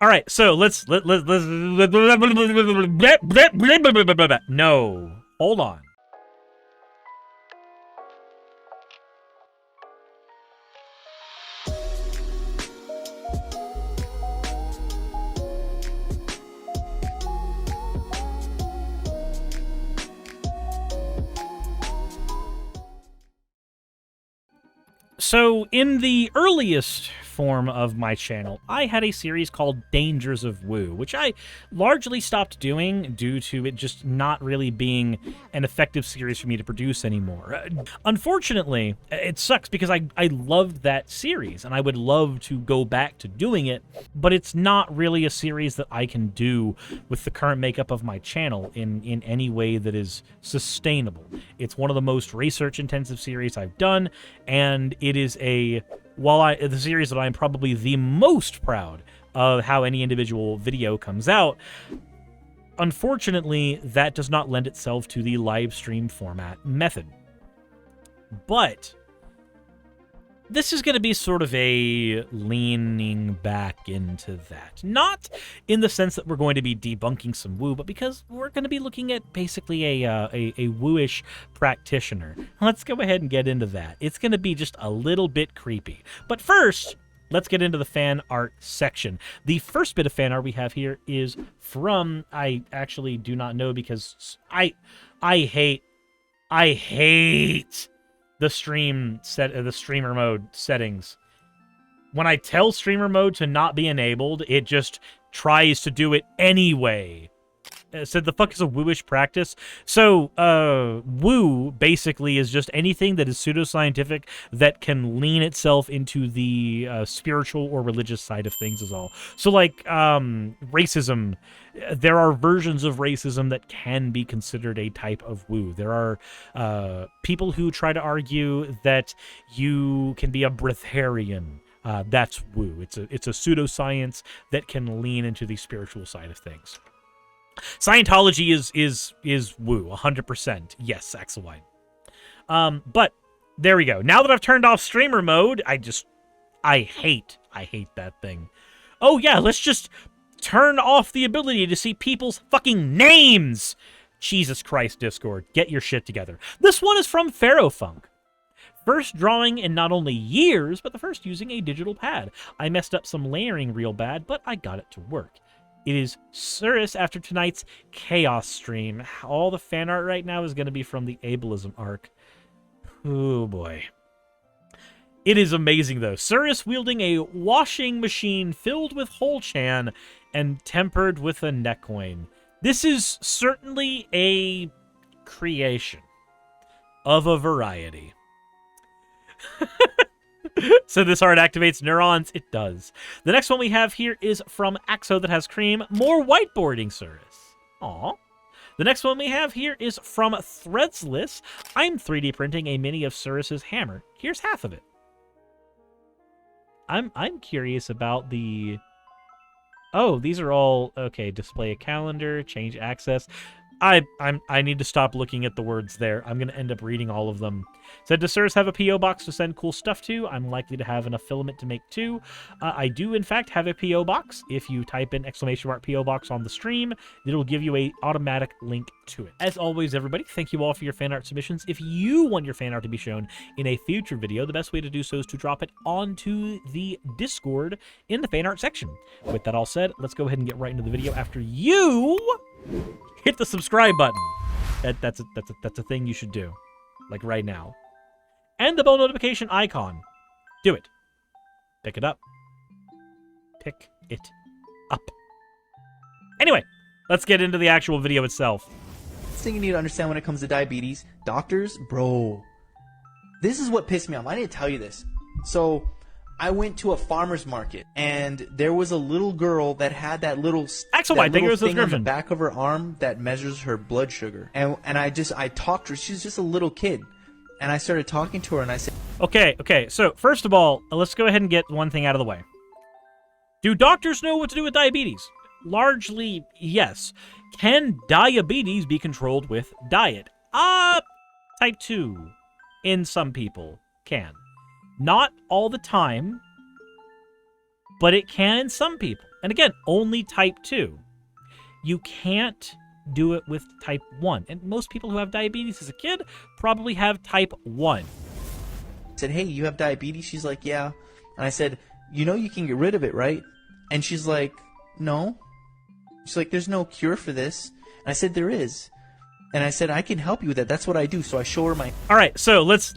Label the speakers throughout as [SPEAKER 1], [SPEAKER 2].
[SPEAKER 1] All right, so let's no. Hold on. So, in the earliest form of my channel, I had a series called Dangers of Woo, which I largely stopped doing due to it just not really being an effective series for me to produce anymore. Unfortunately, it sucks because I loved that series, and I would love to go back to doing it, but it's not really a series that I can do with the current makeup of my channel in any way that is sustainable. It's one of the most research-intensive series I've done, and it is the series that I'm probably the most proud of how any individual video comes out. Unfortunately, that does not lend itself to the live stream format method. But this is going to be sort of a leaning back into that. Not in the sense that we're going to be debunking some woo, but because we're going to be looking at basically a wooish practitioner. Let's go ahead and get into that. It's going to be just a little bit creepy. But first, let's get into the fan art section. The first bit of fan art we have here is from, I actually do not know because I hate the streamer mode settings. When I tell streamer mode to not be enabled, it just tries to do it anyway. So the fuck is a wooish practice? So, woo basically is just anything that is pseudoscientific that can lean itself into the spiritual or religious side of things is all. So, like, racism, there are versions of racism that can be considered a type of woo. There are people who try to argue that you can be a breatharian. That's woo. It's a pseudoscience that can lean into the spiritual side of things. Scientology is woo, 100%. Yes, Axelwine. But there we go. Now that I've turned off streamer mode, I hate that thing. Oh yeah, let's just turn off the ability to see people's fucking names. Jesus Christ, Discord, get your shit together. This one is from Pharaohfunk. First drawing in not only years, but the first using a digital pad. I messed up some layering real bad, but I got it to work. It is Suris after tonight's Chaos stream. All the fan art right now is going to be from the ableism arc. Oh, boy. It is amazing, though. Suris wielding a washing machine filled with Holchan and tempered with a neckcoin. This is certainly a creation of a variety. So this art activates neurons? It does. The next one we have here is from Axo that has cream. More whiteboarding, Suris. Aw. The next one we have here is from Threadsless. I'm 3D printing a mini of Suris's hammer. Here's half of it. I'm curious about the... Oh, these are all... Okay, display a calendar, change access. I need to stop looking at the words there. I'm going to end up reading all of them. Said, does Suris have a P.O. box to send cool stuff to? I'm likely to have enough filament to make two. I do, in fact, have a P.O. box. If you type in ! P.O. box on the stream, it'll give you a automatic link to it. As always, everybody, thank you all for your fan art submissions. If you want your fan art to be shown in a future video, the best way to do so is to drop it onto the Discord in the fan art section. With that all said, let's go ahead and get right into the video after you... hit the subscribe button. That's a thing you should do, like right now. And the bell notification icon. Do it. Pick it up. Pick it up. Anyway, let's get into the actual video itself.
[SPEAKER 2] First thing you need to understand when it comes to diabetes, doctors, bro. This is what pissed me off. I didn't tell you this. So I went to a farmer's market, and there was a little girl that had that little thing on the back of her arm that measures her blood sugar. And I talked to her. She's just a little kid. And I started talking to her, and I said...
[SPEAKER 1] Okay. So, first of all, let's go ahead and get one thing out of the way. Do doctors know what to do with diabetes? Largely, yes. Can diabetes be controlled with diet? Type 2. In some people, can. Not all the time, but it can in some people. And again, only type 2. You can't do it with type 1. And most people who have diabetes as a kid probably have type 1.
[SPEAKER 2] I said, hey, you have diabetes? She's like, yeah. And I said, you know you can get rid of it, right? And she's like, no. She's like, there's no cure for this. And I said, there is. And I said, I can help you with that. That's what I do. So I show her my...
[SPEAKER 1] All right, so let's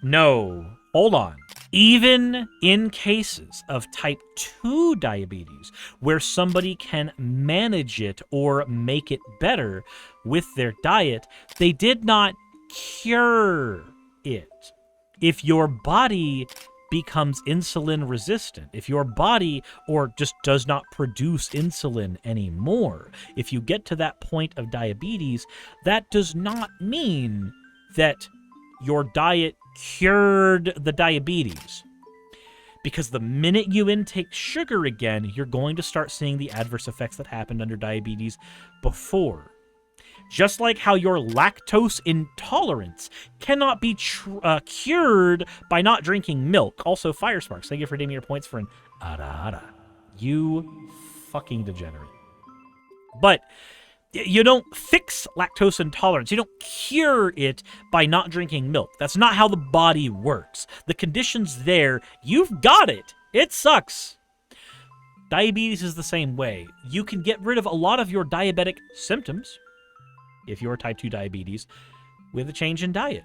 [SPEAKER 1] no. Hold on. Even in cases of type 2 diabetes, where somebody can manage it or make it better with their diet, they did not cure it. If your body becomes insulin resistant, if your body or just does not produce insulin anymore, if you get to that point of diabetes, that does not mean that your diet cured the diabetes. Because the minute you intake sugar again, you're going to start seeing the adverse effects that happened under diabetes before. Just like how your lactose intolerance cannot be cured by not drinking milk. Also, Firesparks, thank you for redeeming your points for an ara. You fucking degenerate. But you don't fix lactose intolerance. You don't cure it by not drinking milk. That's not how the body works. The condition's there. You've got it. It sucks. Diabetes is the same way. You can get rid of a lot of your diabetic symptoms, if you're type 2 diabetes, with a change in diet.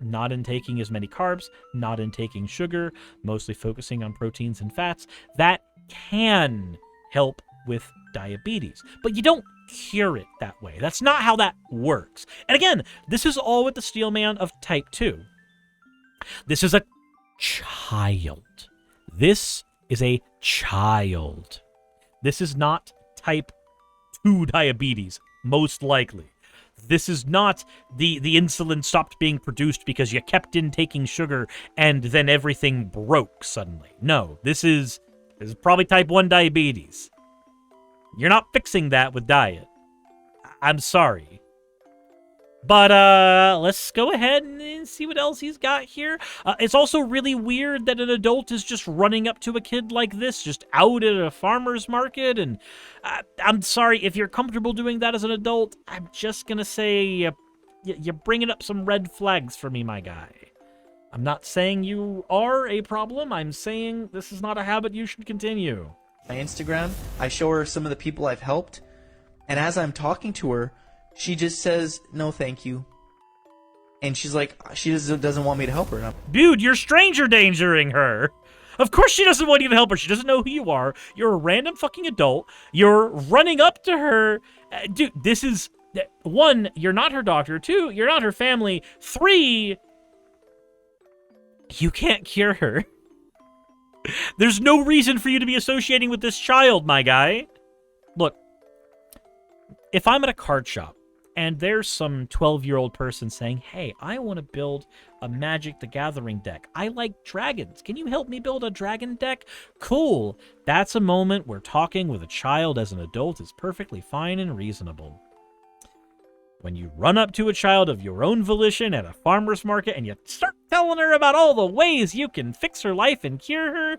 [SPEAKER 1] Not intaking as many carbs, not intaking sugar, mostly focusing on proteins and fats. That can help with diabetes. But you don't cure it that way. That's not how that works. And again, this is all with the Steelman of type 2. This is a child. This is a child. This is not type 2 diabetes. Most likely. This is not the insulin stopped being produced because you kept intaking sugar and then everything broke suddenly. No, this is probably type 1 diabetes. You're not fixing that with diet. I'm sorry. But let's go ahead and see what else he's got here. It's also really weird that an adult is just running up to a kid like this, just out at a farmer's market. And I'm sorry, if you're comfortable doing that as an adult, I'm just going to say you're bringing up some red flags for me, my guy. I'm not saying you are a problem. I'm saying this is not a habit you should continue.
[SPEAKER 2] My Instagram, I show her some of the people I've helped. And as I'm talking to her, she just says, no, thank you. And she's like, she doesn't want me to help her.
[SPEAKER 1] Dude, you're stranger dangering her. Of course she doesn't want you to help her. She doesn't know who you are. You're a random fucking adult. You're running up to her. Dude, this is... 1, you're not her doctor. 2, you're not her family. 3, you can't cure her. There's no reason for you to be associating with this child, my guy. Look, if I'm at a card shop, and there's some 12-year-old person saying, hey, I want to build a Magic the Gathering deck. I like dragons. Can you help me build a dragon deck? Cool. That's a moment where talking with a child as an adult is perfectly fine and reasonable. When you run up to a child of your own volition at a farmer's market and you start telling her about all the ways you can fix her life and cure her,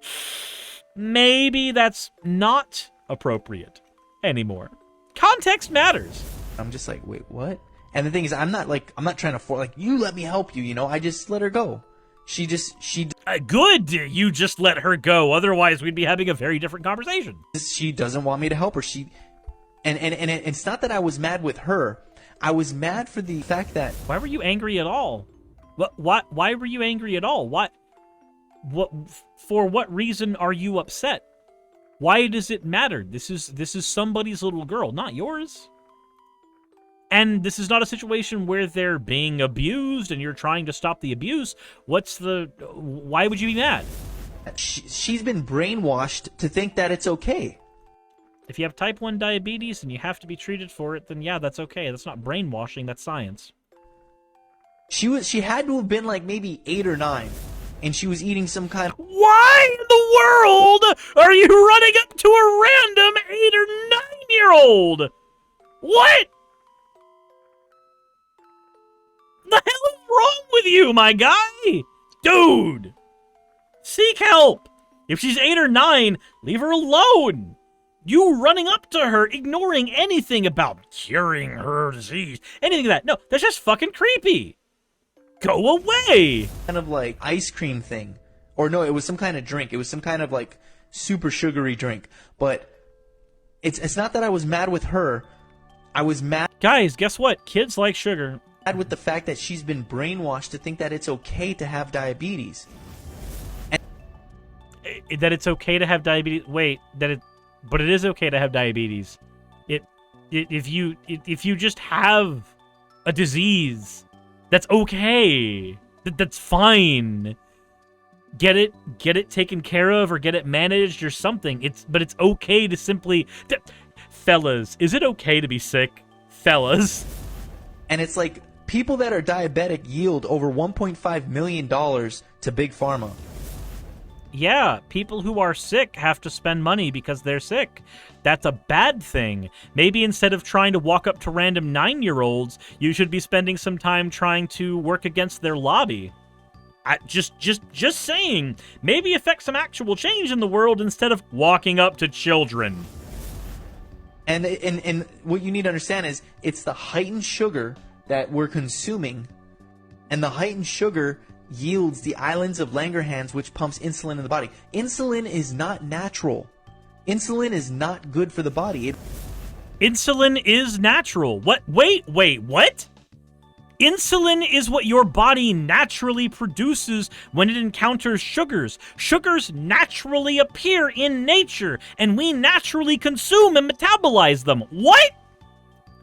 [SPEAKER 1] maybe that's not appropriate anymore. Context matters.
[SPEAKER 2] I'm just like, wait, what? And the thing is, I'm not trying to force, like, you let me help you, you know? I just let her go.
[SPEAKER 1] Good, you just let her go. Otherwise, we'd be having a very different conversation.
[SPEAKER 2] She doesn't want me to help her. And it's not that I was mad with her. I was mad for the fact that...
[SPEAKER 1] Why were you angry at all? Why were you angry at all? For what reason are you upset? Why does it matter? This is somebody's little girl, not yours. And this is not a situation where they're being abused and you're trying to stop the abuse. Why would you be mad?
[SPEAKER 2] She's been brainwashed to think that it's okay.
[SPEAKER 1] If you have type 1 diabetes and you have to be treated for it, then yeah, that's okay. That's not brainwashing, that's science.
[SPEAKER 2] She had to have been like maybe 8 or 9. And she was eating some kind of...
[SPEAKER 1] Why in the world are you running up to a random 8 or 9-year-old? What? The hell is wrong with you, my guy? Dude! Seek help! If she's 8 or 9, leave her alone! You running up to her, ignoring anything about curing her disease, anything like that. No, that's just fucking creepy. Go away!
[SPEAKER 2] Kind of like ice cream thing. Or no, it was some kind of drink. It was some kind of like super sugary drink. But it's not that I was mad with her. I was mad.
[SPEAKER 1] Guys, guess what? Kids like sugar.
[SPEAKER 2] Mad with the fact that she's been brainwashed to think that it's okay to have diabetes.
[SPEAKER 1] That it's okay to have diabetes. Wait, but it is okay to have diabetes. If you just have a disease, that's okay. That's fine. Get it taken care of or get it managed or something. But it's okay to simply fellas, is it okay to be sick? Fellas.
[SPEAKER 2] And it's like people that are diabetic yield over $1.5 million to Big Pharma.
[SPEAKER 1] Yeah, people who are sick have to spend money because they're sick. That's a bad thing. Maybe instead of trying to walk up to random 9-year-olds, you should be spending some time trying to work against their lobby. Just saying. Maybe affect some actual change in the world instead of walking up to children.
[SPEAKER 2] And what you need to understand is it's the heightened sugar that we're consuming, and the heightened sugar yields the islands of Langerhans, which pumps insulin in the body. Insulin is not natural. Insulin is not good for the body.
[SPEAKER 1] Insulin is natural. What? Wait, what? Insulin is what your body naturally produces when it encounters sugars. Sugars naturally appear in nature, and we naturally consume and metabolize them. What?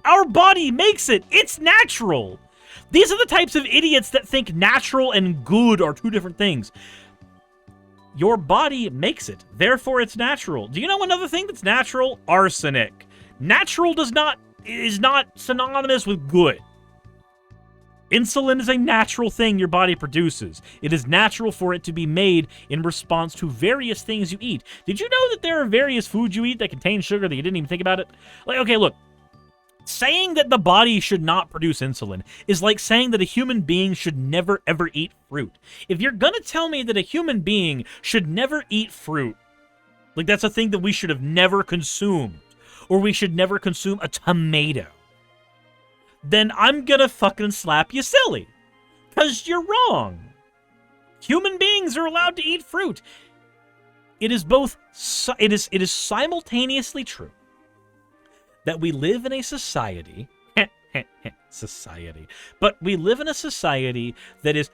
[SPEAKER 1] Our body makes it. It's natural. These are the types of idiots that think natural and good are two different things. Your body makes it, therefore it's natural. Do you know another thing that's natural? Arsenic. Natural is not synonymous with good. Insulin is a natural thing your body produces. It is natural for it to be made in response to various things you eat. Did you know that there are various foods you eat that contain sugar that you didn't even think about it? Like, okay, look. Saying that the body should not produce insulin is like saying that a human being should never, ever eat fruit. If you're gonna tell me that a human being should never eat fruit, like that's a thing that we should have never consumed, or we should never consume a tomato, then I'm gonna fucking slap you silly. Because you're wrong. Human beings are allowed to eat fruit. It is simultaneously true that we live in a society, but we live in a society that is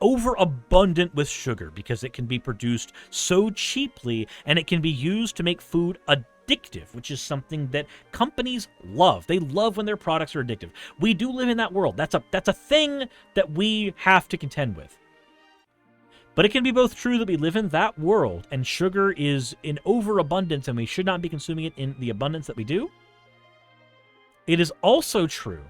[SPEAKER 1] overabundant with sugar because it can be produced so cheaply and it can be used to make food addictive, which is something that companies love. They love when their products are addictive. We do live in that world. That's a thing that we have to contend with. But it can be both true that we live in that world and sugar is in overabundance and we should not be consuming it in the abundance that we do. It is also true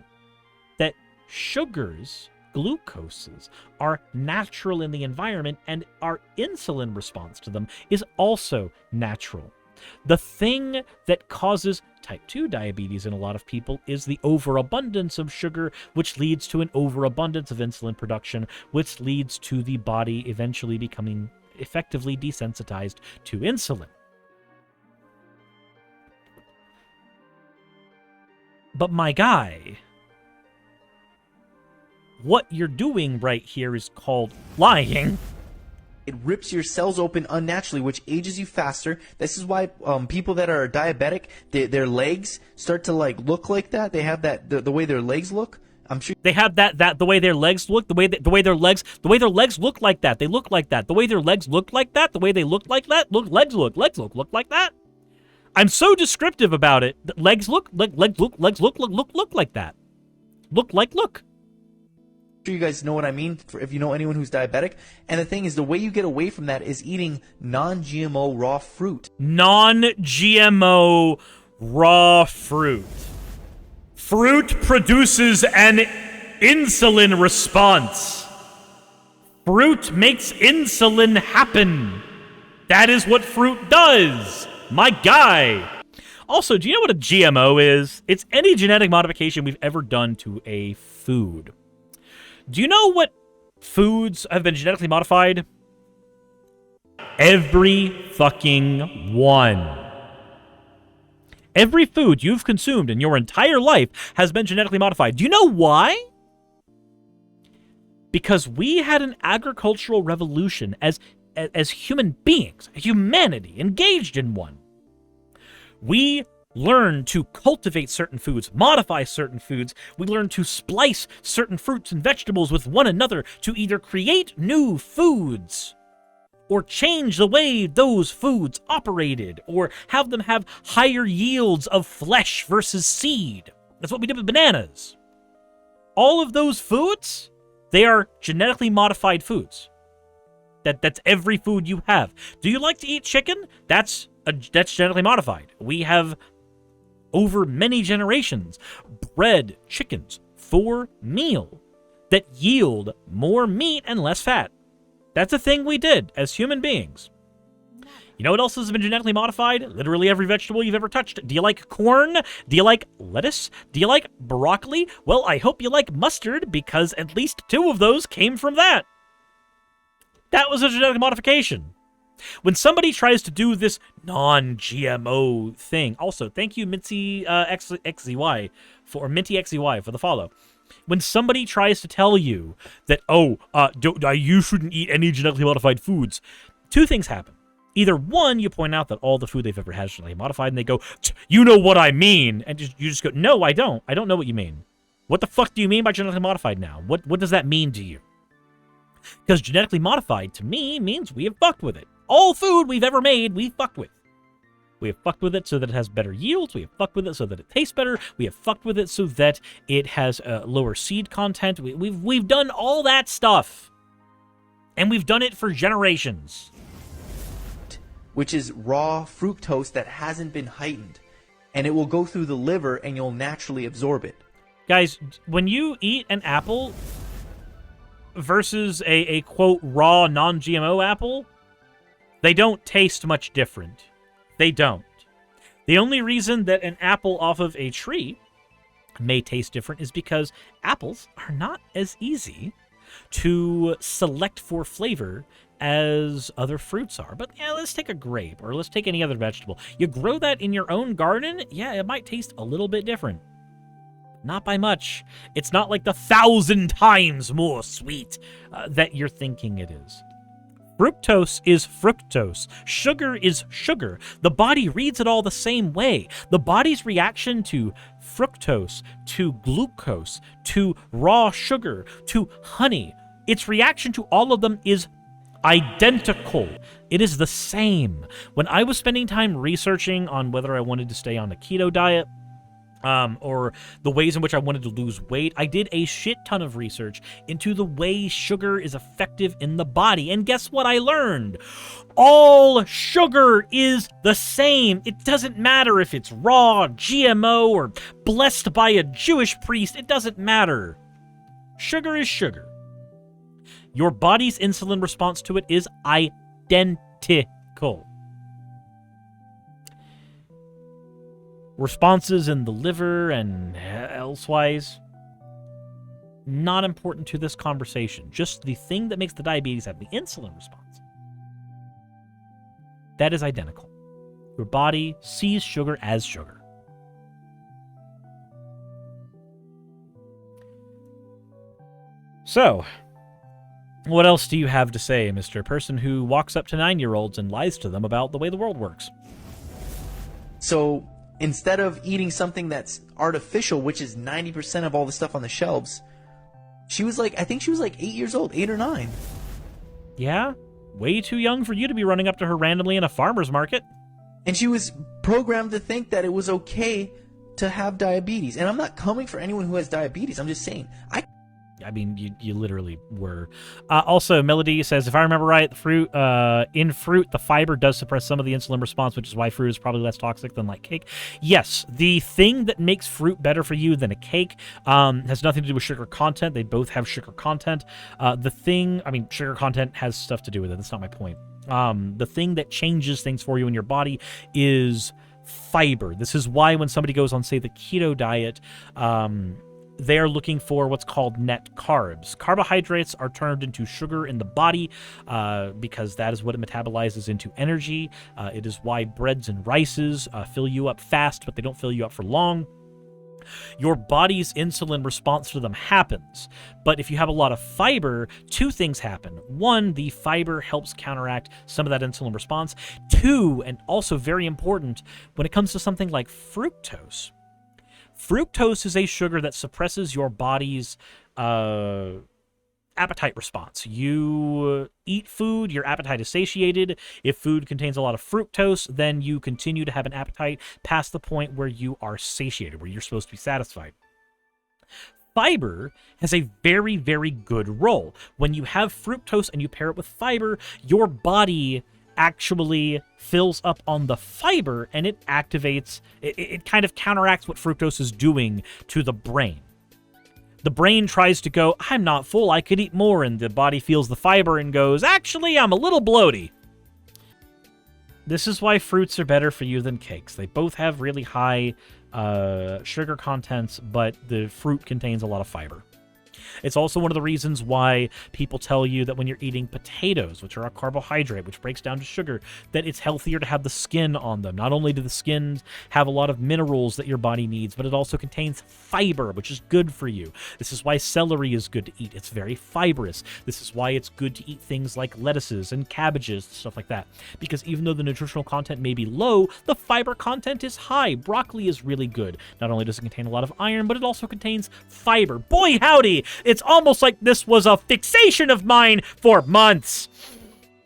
[SPEAKER 1] that sugars, glucoses, are natural in the environment and our insulin response to them is also natural. The thing that causes type 2 diabetes in a lot of people is the overabundance of sugar, which leads to an overabundance of insulin production, which leads to the body eventually becoming effectively desensitized to insulin. But my guy, what you're doing right here is called lying.
[SPEAKER 2] It rips your cells open unnaturally, which ages you faster. This is why people that are diabetic, their legs start to like look like that. They have that the way their legs look. I'm sure
[SPEAKER 1] they have that the way their legs look, the way their legs look like that. They look like that. The way their legs look like that. The way they look like that. Legs look like that. I'm so descriptive about it. Legs look like that. Look.
[SPEAKER 2] I'm sure you guys know what I mean, if you know anyone who's diabetic. And the thing is, the way you get away from that is eating non-GMO raw fruit.
[SPEAKER 1] Non-GMO raw fruit. Fruit produces an insulin response. Fruit makes insulin happen. That is what fruit does. My guy. Also, do you know what a GMO is? It's any genetic modification we've ever done to a food. Do you know what foods have been genetically modified? Every fucking one. Every food you've consumed in your entire life has been genetically modified. Do you know why? Because we had an agricultural revolution as human beings, humanity engaged in one. We learn to cultivate certain foods, modify certain foods. We learn to splice certain fruits and vegetables with one another to either create new foods or change the way those foods operated, or have them have higher yields of flesh versus seed. That's what we did with bananas. All of those foods, they are genetically modified foods. That's every food you have. Do you like to eat chicken? That's genetically modified. We have, over many generations, bred chickens for meal that yield more meat and less fat. That's a thing we did as human beings. You know what else has been genetically modified? Literally every vegetable you've ever touched. Do you like corn? Do you like lettuce? Do you like broccoli? Well, I hope you like mustard, because at least 2 of those came from that. That was a genetic modification. When somebody tries to do this non-GMO thing, also, thank you, Minty XZY, for the follow. When somebody tries to tell you that, you shouldn't eat any genetically modified foods, 2 things happen. Either one, you point out that all the food they've ever had is genetically modified, and they go, you know what I mean, and you just go, no, I don't. I don't know what you mean. What the fuck do you mean by genetically modified now? What does that mean to you? Because genetically modified, to me, means we have fucked with it. All food we've ever made, we fucked with. We have fucked with it so that it has better yields. We have fucked with it so that it tastes better. We have fucked with it so that it has lower seed content. We've done all that stuff. And we've done it for generations.
[SPEAKER 2] Which is raw fructose that hasn't been heightened. And it will go through the liver and you'll naturally absorb it.
[SPEAKER 1] Guys, when you eat an apple versus a quote, raw, non-GMO apple, they don't taste much different. They don't. The only reason that an apple off of a tree may taste different is because apples are not as easy to select for flavor as other fruits are. But yeah, let's take a grape, or let's take any other vegetable. You grow that in your own garden, yeah, it might taste a little bit different. Not by much. It's not like the 1,000 times more sweet that you're thinking it is. Fructose is fructose. Sugar is sugar. The body reads it all the same way. The body's reaction to fructose, to glucose, to raw sugar, to honey, its reaction to all of them is identical. It is the same. When I was spending time researching on whether I wanted to stay on a keto diet, or the ways in which I wanted to lose weight, I did a shit ton of research into the way sugar is effective in the body. And guess what I learned? All sugar is the same. It doesn't matter if it's raw, GMO, or blessed by a Jewish priest. It doesn't matter. Sugar is sugar. Your body's insulin response to it is identical. Responses in the liver and elsewise, not important to this conversation. Just the thing that makes the diabetes have the insulin response. That is identical. Your body sees sugar as sugar. So, what else do you have to say, Mr. Person who walks up to 9-year-olds and lies to them about the way the world works?
[SPEAKER 2] So, instead of eating something that's artificial, which is 90% of all the stuff on the shelves, she was like, I think she was like 8 years old, 8 or 9.
[SPEAKER 1] Yeah, way too young for you to be running up to her randomly in a farmer's market.
[SPEAKER 2] And she was programmed to think that it was okay to have diabetes. And I'm not coming for anyone who has diabetes. I'm just saying,
[SPEAKER 1] I mean, you literally were. Also, Melody says, if I remember right, in fruit, the fiber does suppress some of the insulin response, which is why fruit is probably less toxic than like cake. Yes, the thing that makes fruit better for you than a cake has nothing to do with sugar content. They both have sugar content. Sugar content has stuff to do with it. That's not my point. The thing that changes things for you in your body is fiber. This is why when somebody goes on, say, the keto diet, they are looking for what's called net carbs. Carbohydrates are turned into sugar in the body because that is what it metabolizes into energy. It is why breads and rices fill you up fast, but they don't fill you up for long. Your body's insulin response to them happens. But if you have a lot of fiber, two things happen. One, the fiber helps counteract some of that insulin response. Two, and also very important, when it comes to something like fructose. Fructose is a sugar that suppresses your body's appetite response. You eat food, your appetite is satiated. If food contains a lot of fructose, then you continue to have an appetite past the point where you are satiated, where you're supposed to be satisfied. Fiber has a very, very good role. When you have fructose and you pair it with fiber, your body actually fills up on the fiber and it activates, it kind of counteracts what fructose is doing to the brain. The brain tries to go, I'm not full, I could eat more, and the body feels the fiber and goes, actually, I'm a little bloaty. This is why fruits are better for you than cakes. They both have really high sugar contents, but the fruit contains a lot of fiber. It's also one of the reasons why people tell you that when you're eating potatoes, which are a carbohydrate, which breaks down to sugar, that it's healthier to have the skin on them. Not only do the skins have a lot of minerals that your body needs, but it also contains fiber, which is good for you. This is why celery is good to eat. It's very fibrous. This is why it's good to eat things like lettuces and cabbages, stuff like that. Because even though the nutritional content may be low, the fiber content is high. Broccoli is really good. Not only does it contain a lot of iron, but it also contains fiber. Boy, howdy! It's almost like this was a fixation of mine for months.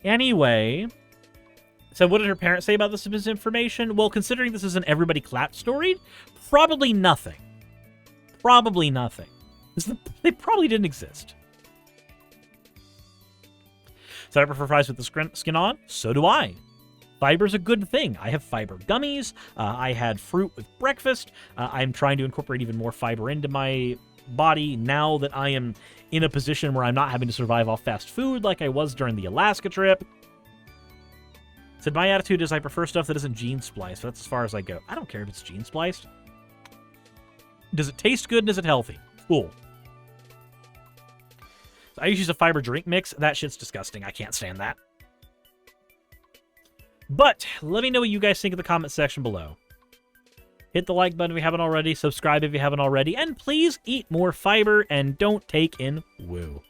[SPEAKER 1] Anyway, so what did her parents say about this misinformation? Well, considering this is an everybody clapped story, probably nothing. Probably nothing. They probably didn't exist. So I prefer fries with the skin on? So do I. Fiber's a good thing. I have fiber gummies. I had fruit with breakfast. I'm trying to incorporate even more fiber into my body now that I am in a position where I'm not having to survive off fast food like I was during the Alaska trip. Said my attitude is I prefer stuff that isn't gene spliced. So that's as far as I go. I don't care if it's gene spliced. Does it taste good and is it healthy? Cool. So I use a fiber drink mix. That shit's disgusting. I can't stand that. But let me know what you guys think in the comment section below. Hit the like button if you haven't already, subscribe if you haven't already, and please eat more fiber and don't take in woo.